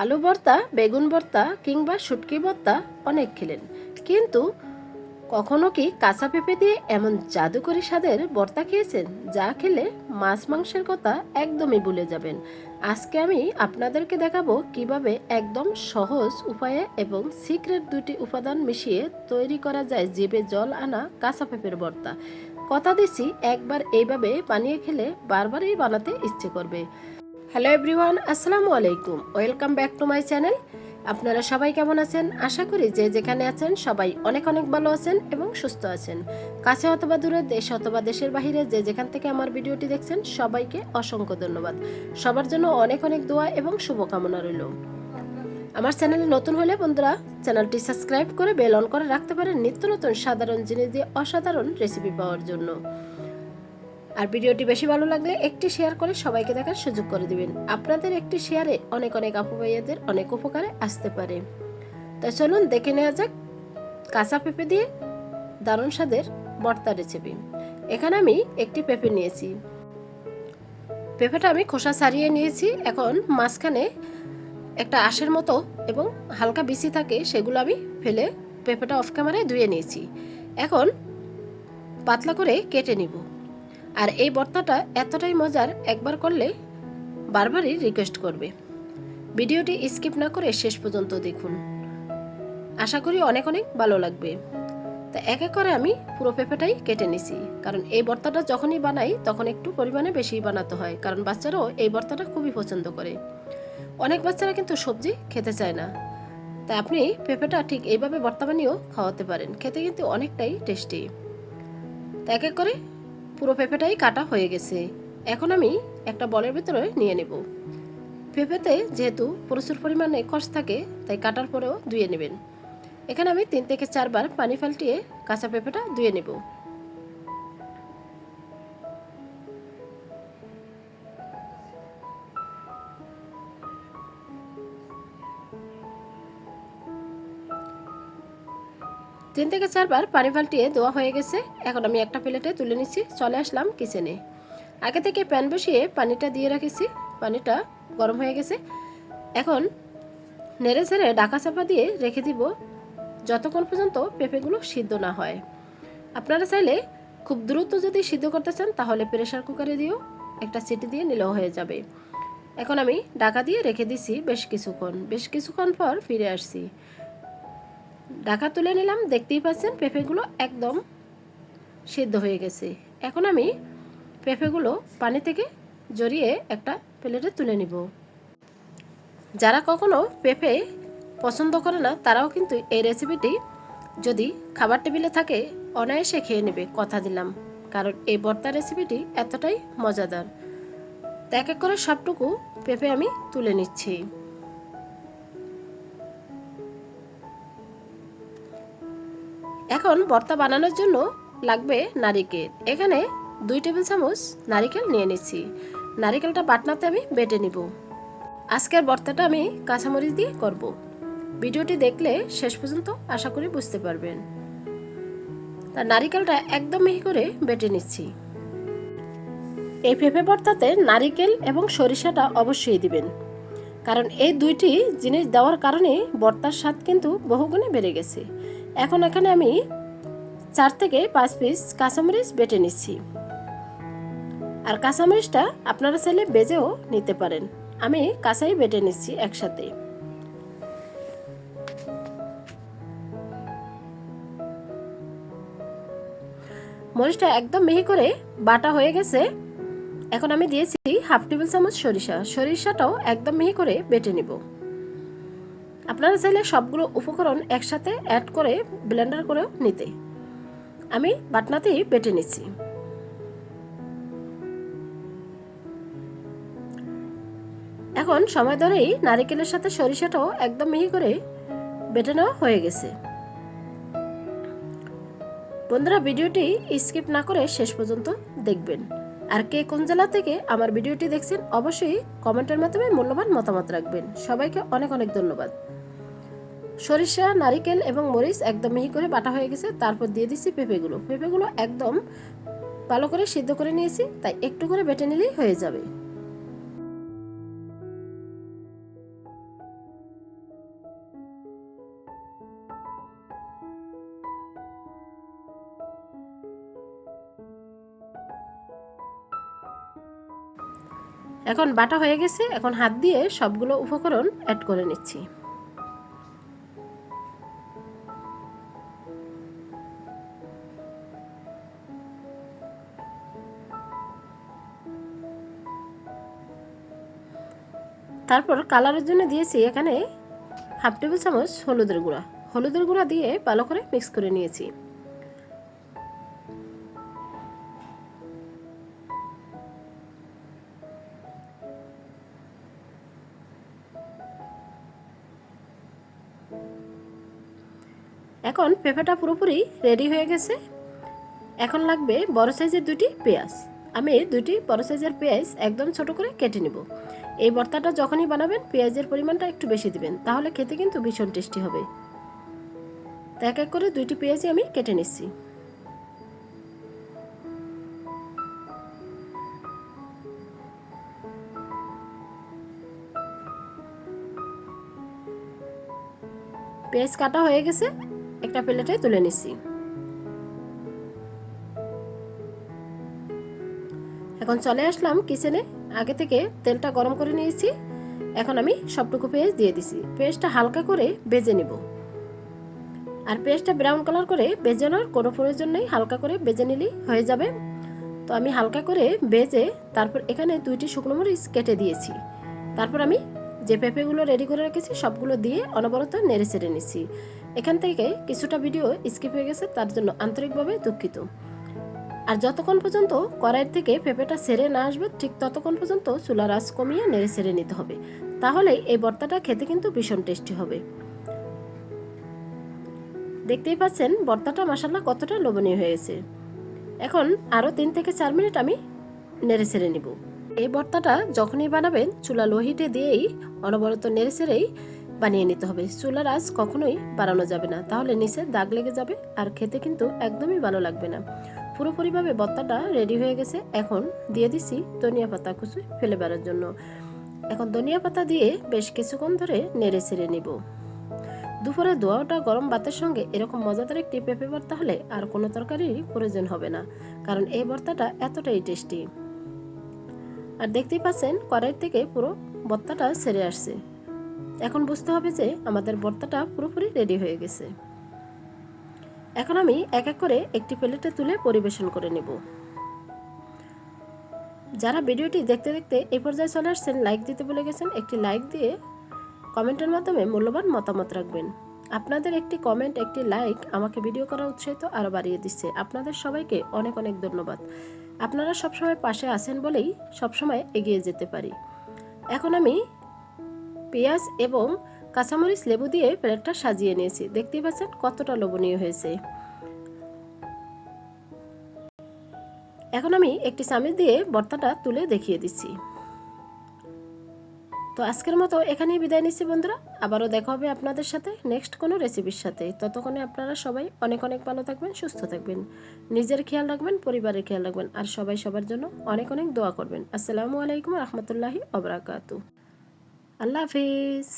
আলু ভর্তা, বেগুন ভর্তা কিংবা শুটকি ভর্তা অনেক খেলেন, কিন্তু কখনো কি কাঁচা পেঁপে দিয়ে এমন জাদুকরি স্বাদের ভর্তা খেয়েছেন যা খেলে মাছ মাংসের কথা একদমই ভুলে যাবেন। আজকে আমি আপনাদেরকে দেখাবো কিভাবে একদম সহজ উপায়ে এবং সিক্রেট দুটি উপাদান মিশিয়ে তৈরি করা যায় জিভে জল আনা কাঁচা পেঁপের ভর্তা। কথা দিচ্ছি, একবার এইভাবে বানিয়ে খেলে বারবারই বানাতে ইচ্ছে করবে। হ্যালো এভরিওয়ান, আসসালামু আলাইকুম, welcome back to my channel. আপনারা সবাই কেমন আছেন? আশা করি যে যেখানে আছেন সবাই অনেক অনেক ভালো আছেন এবং সুস্থ আছেন। কাছে অথবা দূরে, দেশ অথবা দেশের বাইরে যে যেখান থেকে আমার ভিডিওটি দেখছেন সবাইকে অসংখ্য ধন্যবাদ। সবার জন্য অনেক অনেক দোয়া এবং শুভকামনা রইল। আমার চ্যানেলে নতুন হলে বন্ধুরা চ্যানেলটি সাবস্ক্রাইব করে বেল অন করে রাখতে পারেন নিত্য নতুন সাধারণ জিনিস দিয়ে অসাধারণ রেসিপি পাওয়ার জন্য। আর ভিডিওটি বেশি ভালো লাগলে একটি শেয়ার করে সবাইকে দেখার সুযোগ করে দিবেন। আপনাদের একটি শেয়ারে অনেক অনেক আপু ভাইয়াদের অনেক উপকারে আসতে পারে। তাই চলুন দেখে নেওয়া যাক কাঁচা পেঁপে দিয়ে দারুণ স্বাদের ভর্তা রেসিপি। এখানে আমি একটি পেঁপে নিয়েছি। পেঁপেটা আমি খোসা ছাড়িয়ে নিয়েছি। এখন মাঝখানে একটা আঁশের মতো এবং হালকা বিচি থাকে, সেগুলো আমি ফেলে পেঁপেটা অফ ক্যামেরায় ধুয়ে নিয়েছি। এখন পাতলা করে কেটে নিব। আর এই ভর্তাটা এতটাই মজার, একবার করলে বারবারই রিকোয়েস্ট করবে। ভিডিওটি স্কিপ না করে শেষ পর্যন্ত দেখুন, আশা করি অনেক অনেক ভালো লাগবে। তা এক এক করে আমি পুরো পেঁপেটাই কেটে নিছি, কারণ এই ভর্তাটা যখনই বানাই তখন একটু পরিমাণে বেশি বানাতে হয়, কারণ বাচ্চারাও এই ভর্তাটা খুবই পছন্দ করে। অনেক বাচ্চারা কিন্তু সবজি খেতে চায় না, তাই আপনি পেঁপেটা ঠিক এইভাবে ভর্তা বানিয়েও খাওয়াতে পারেন, খেতে কিন্তু অনেকটাই টেস্টি। তা এক এক করে পুরো পেঁপেটাই কাটা হয়ে গেছে। এখন আমি একটা বলের ভিতরে নিয়ে নেব। পেঁপেতে যেহেতু প্রচুর পরিমাণে কষ থাকে, তাই কাটার পরেও ধুয়ে নেবেন। এখানে আমি 3 থেকে 4 বার পানি পাল্টিয়ে কাঁচা পেঁপেটা ধুয়ে নেব। তিন থেকে 4 বার পানি পাল্টিয়ে ধোয়া হয়ে গেছে। এখন আমি একটা প্লেটে তুলে নিচ্ছি। চলে আসলাম কিচেনে। আগে থেকে প্যান বসিয়ে পানিটা দিয়ে রেখেছি। পানিটা গরম হয়ে গেছে। এখন নেড়ে ছেড়ে ঢাকা চাপা দিয়ে রেখে দিব যতক্ষণ পর্যন্ত পেঁপেগুলো সিদ্ধ না হয়। আপনারা চাইলে খুব দ্রুত যদি সিদ্ধ করতে চান তাহলে প্রেসার কুকারে দিয়েও একটা সিটি দিয়ে নিলেও হয়ে যাবে। এখন আমি ঢাকা দিয়ে রেখে দিছি বেশ কিছুক্ষণ পর ফিরে আসছি। ঢাকা তুলে নিলাম। দেখতেই পাচ্ছেন পেঁপেগুলো একদম সিদ্ধ হয়ে গেছে। এখন আমি পেঁপেগুলো পানি থেকে জড়িয়ে একটা প্লেটে তুলে নিব। যারা কখনো পেঁপে পছন্দ করে না তারাও কিন্তু এই রেসিপিটি যদি খাবার টেবিলে থাকে অনায়াসে খেয়ে নেবে, কথা দিলাম, কারণ এই ভর্তা রেসিপিটি এতটাই মজাদার। তো এক এক করে সবটুকু পেঁপে আমি তুলে নিচ্ছি। এখন ভর্তা বানানোর জন্য লাগবে নারিকেল। এখানে 2 টেবিল চামচ নারিকেল নিয়ে নিচ্ছি। নারিকেলটা বাটনাতে আমি বেটে নিব। আজকের ভর্তাটা আমি কাঁচামরিচ দিয়ে করব। ভিডিওটি দেখলে শেষ পর্যন্ত আশা করি বুঝতে পারবেন। তা নারিকেলটা একদম মিহি করে বেটে নিচ্ছি। এই পেঁপে ভর্তাতে নারিকেল এবং সরিষাটা অবশ্যই দিবেন, কারণ এই দুইটি জিনিস দেওয়ার কারণে ভর্তার স্বাদ কিন্তু বহুগুণে বেড়ে গেছে। এখন এখানে আমি 4 থেকে 5 পিস কাঁচামরিচ বেটে নিচ্ছি। আর কাঁচামরিচটা আপনারা চাইলে বেজেও নিতে পারেন। আমি কাঁচাই বেটে নিচ্ছি একসাথে। মরিচটা একদম মিহি করে বাটা হয়ে গেছে। এখন আমি দিয়েছি হাফ টেবিল চামচ সরিষাটাও একদম মিহি করে বেটে নিব। আপনারা চাইলে সবগুলো উপকরণ একসাথে অ্যাড করে ব্লেন্ডার করেও নিতে। আমি বাটনাতেই বেটে নিচ্ছি। এখন সময় ধরেই নারিকেলের সাথে সরিষাটাও একদম মিহি করে বেটে নেওয়া হয়ে গেছে। বন্ধুরা ভিডিওটি স্কিপ না করে শেষ পর্যন্ত দেখবেন। আর কে কোন জেলা থেকে আমার ভিডিওটি দেখছেন অবশ্যই কমেন্টের মাধ্যমে মূল্যবান মতামত রাখবেন। সবাইকে অনেক অনেক ধন্যবাদ। সরিষা, নারিকেল এবং মরিচ একদম মিহি করে বাটা হয়ে গেছে। তারপর দিয়ে দিচ্ছি পেঁপেগুলো একদম ভালো করে সিদ্ধ করে নিয়েছি, তাই একটু করে বেটে নিলেই হয়ে যাবে। এখন বাটা হয়ে গেছে, এখন হাত দিয়ে সবগুলো উপকরণ অ্যাড করে নিচ্ছি। তারপর কালারের জন্য দিয়েছি এখানে হাফ টেবিল চামচ হলুদের গুঁড়া। হলুদের গুঁড়া দিয়ে ভালো করে মিক্স করে নিয়েছি। এখন পেঁপেটা পুরোপুরি রেডি হয়ে গেছে। এখন লাগবে বড় সাইজের দুটি পেঁয়াজ। আমি দুটি বড় সাইজের পেঁয়াজ একদম ছোট করে কেটে নিব। এই ভর্তাটা যখনই বানাবেন পেঁয়াজের পরিমাণটা একটু বেশি দিবেন, তাহলে খেতে কিন্তু ভীষণ টেস্টি হবে। তো এক এক করে দুইটি পেঁয়াজই আমি কেটে নিচ্ছি। পেঁয়াজ কাটা হয়ে গেছে, একটা প্লেটে তুলে নিচ্ছি। এখন চলে আসলাম কিচেনে। আগে থেকে তেলটা গরম করে নিয়েছি। এখন আমি সবটুকু পেঁয়াজ দিয়ে দিছি। পেঁয়াজটা হালকা করে ভেজে নিব। আর পেঁয়াজটা ব্রাউন কালার করে ভেজানোর কোনো প্রয়োজন নেই, হালকা করে ভেজে নিলেই হয়ে যাবে। তো আমি হালকা করে ভেজে তারপর এখানে দুইটি শুকনো মরিচ কেটে দিয়েছি। তারপর আমি যে পেঁপেগুলো রেডি করে রেখেছি সবগুলো দিয়ে অনবরত নেড়ে চেড়ে নিচ্ছি। এখান থেকে কিছুটা ভিডিও স্কিপ হয়ে গেছে, তার জন্য আন্তরিকভাবে দুঃখিত। আর যতক্ষণ পর্যন্ত কড়াইয়ের থেকে পেঁপেটা ছেড়ে না আসবে ঠিক ততক্ষণ পর্যন্ত চুলার আঁচ কমিয়ে নেড়ে ছেড়ে নিতে হবে, তাহলে এই ভর্তাটা খেতে কিন্তু ভীষণ টেস্টি হবে। দেখতেই পাচ্ছেন ভর্তাটা মাশাআল্লাহ কতটা লোভনীয় হয়েছে। এখন আরও 3 থেকে 4 মিনিট আমি নেড়ে ছেড়ে নিব। এই ভর্তাটা যখনই বানাবেন চুলা লো হিটে দিয়েই অনবরত নেড়ে ছেড়েই বানিয়ে নিতে হবে। চুলার আঁচ কখনোই বাড়ানো যাবে না, তাহলে নিচে দাগ লেগে যাবে আর খেতে কিন্তু একদমই ভালো লাগবে না। পুরোপুরিভাবে ভর্তাটা রেডি হয়ে গেছে। এখন দিয়ে দিছি ধনিয়া পাতা কুচি ফ্লেভারের জন্য। এখন ধনিয়া পাতা দিয়ে বেশ কিছুক্ষণ ধরে নেড়ে ছেড়ে নিব। দুপুরে দোয়াটা গরম ভাতের সঙ্গে এরকম মজাদার একটি পেঁপে ভর্তা হলে আর কোনো তরকারির প্রয়োজন হবে না, কারণ এই ভর্তাটা এতটাই টেস্টি। আর দেখতেই পাচ্ছেন কড়াই থেকে পুরো ভর্তাটা ছেড়ে আসছে। এখন বুঝতে হবে যে আমাদের ভর্তাটা পুরোপুরি রেডি হয়ে গেছে। এখন আমি এক এক করে একটি প্লেটে তুলে পরিবেশন করে নেব। যারা ভিডিওটি দেখতে দেখতে এই পর্যায়ে চলে আসছেন, লাইক দিতে ভুলে গেছেন, একটি লাইক দিয়ে কমেন্টের মাধ্যমে মূল্যবান মতামত রাখবেন। আপনাদের একটি কমেন্ট, একটি লাইক আমাকে ভিডিও করার উৎসাহিত আরও বাড়িয়ে দিচ্ছে। আপনাদের সবাইকে অনেক অনেক ধন্যবাদ। আপনারা সবসময় পাশে আছেন বলেই সবসময় এগিয়ে যেতে পারি। এখন আমি পেঁয়াজ এবং কাঁচামরিচ লেবু দিয়ে প্লেটটা সাজিয়ে নিয়েছি। দেখতেই পাচ্ছেন কতটা লোভনীয় হয়েছে। এখন আমি একটি চামচ দিয়ে ভর্তাটা তুলে দেখিয়ে দিচ্ছি। তো আজকের মতো এখানেই বিদায় নিচ্ছি বন্ধুরা। আবারও দেখা হবে আপনাদের সাথে নেক্সট কোনো রেসিপির সাথে। ততক্ষণে আপনারা সবাই অনেক অনেক ভালো থাকবেন, সুস্থ থাকবেন, নিজের খেয়াল রাখবেন, পরিবারের খেয়াল রাখবেন, আর সবাই সবার জন্য অনেক অনেক দোয়া করবেন। আসসালামু আলাইকুম রহমতুল্লাহি ওয়া বারাকাতুহু। আল্লাহ হাফিজ।